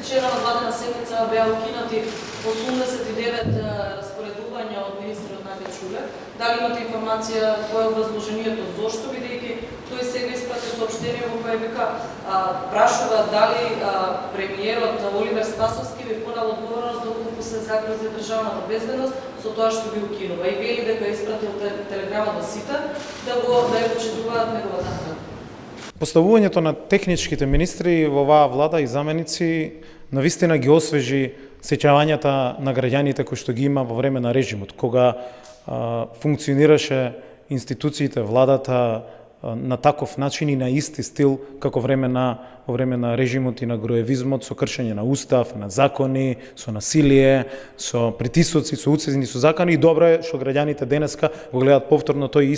Вчера на владена седница беа укинати 89 распоредувања од министерот Најден Чуле. Дали имате информација кој е образложението зошто, бидејќи тој сега испрати соопштение во кое вика прашува дали премиерот Оливер Спасовски ви понал одговорност доколку се загрози државната безбедност со тоа што ги укинува и вели дека испратил телеграма до сите да ја почитуваат неговата намера. Поставувањето на техничките министри во оваа влада и заменици навистина ги освежи сеќавањата на граѓаните кои што ги има во време на режимот, кога функционираше институциите, владата на таков начин и на исти стил како во време на режимот и на груевизмот, со кршење на устав, на закони, со насилие, со притисоци, со уцези, со закони, и добро е што граѓаните денеска го гледаат повторно тој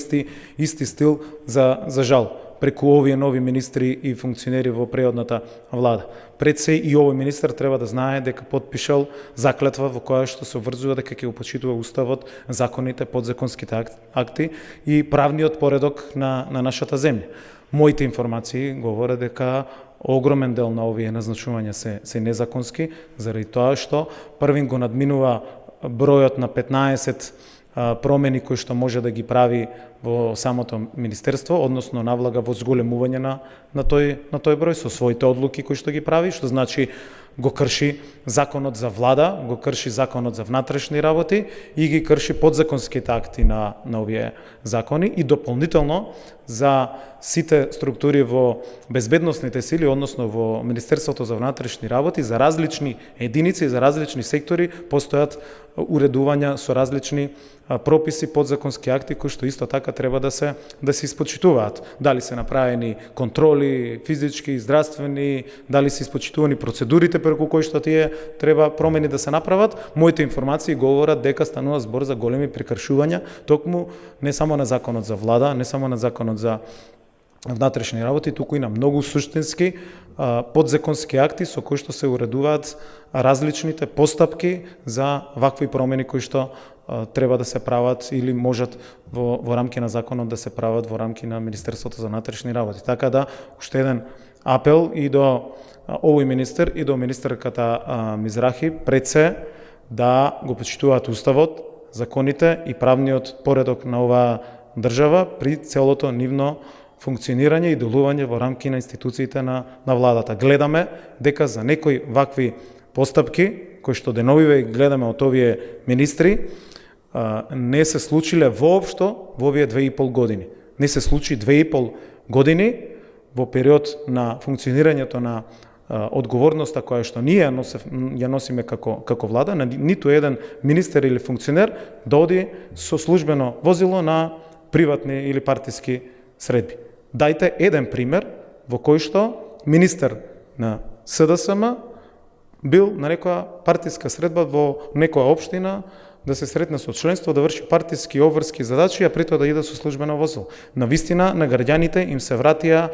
исти стил за жал преку овие нови министри и функционери во преодната влада. Пред се и овој министер треба да знае дека потпишал заклетва во која што се обврзува дека ќе го почитува уставот, законите, подзаконските акти и правниот поредок на нашата земја. Моите информации говорат дека огромен дел на овие назначувања се незаконски, заради тоа што првин го надминува бројот на 15 промени кои што може да ги прави во самото министерство, односно навлага во зголемување на тој број со своите одлуки кои што ги прави, што значи го крши законот за влада, го крши законот за внатрешни работи и ги крши подзаконските акти на овие закони и дополнително за сите структури во безбедносните сили, односно во Министерството за внатрешни работи, за различни единици, за различни сектори постојат уредувања со различни прописи, подзаконски акти кои што исто така треба да се испочитуваат. Дали се направени контроли, физички, здравствени, дали се испочитувани процедурите преку кои што тие треба промени да се направат. Моите информации говорат дека станува збор за големи прекршувања, токму не само на законот за влада, не само на законот за внатрешни работи, туку и на многу суштински подзаконски акти со кои што се уредуваат различните постапки за вакви промени кои што треба да се прават или можат во рамки на законот да се прават во рамки на Министерството за внатрешни работи. Така да, уште еден апел и до овој министер и до министерката Мизрахи пред се да го почитуваат уставот, законите и правниот поредок на оваа држава при целото нивно функционирање и делување во рамки на институциите на владата. Гледаме дека за некои вакви постапки, кои што деновиве гледаме од овие министри, не се случиле воопшто во овие 2,5 години. Не се случи 2,5 години во период на функционирањето на одговорноста која што ние ја носиме како влада, на ниту еден министер или функционер да оди со службено возило на приватни или партиски средби. Дајте еден пример во кој што министер на СДСМ бил на некоја партиска средба во некоја општина да се сретне со членство, да врши партиски обврски задачи, а при тоа да иде со службено возило. Навистина на граѓаните им се вратија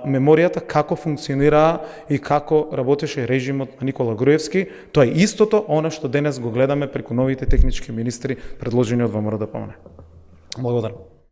меморијата како функционира и како работеше режимот на Никола Груевски. Тоа е истото она што денес го гледаме преку новите технички министри предложени од ВМРО ДПМНЕ. Благодарам.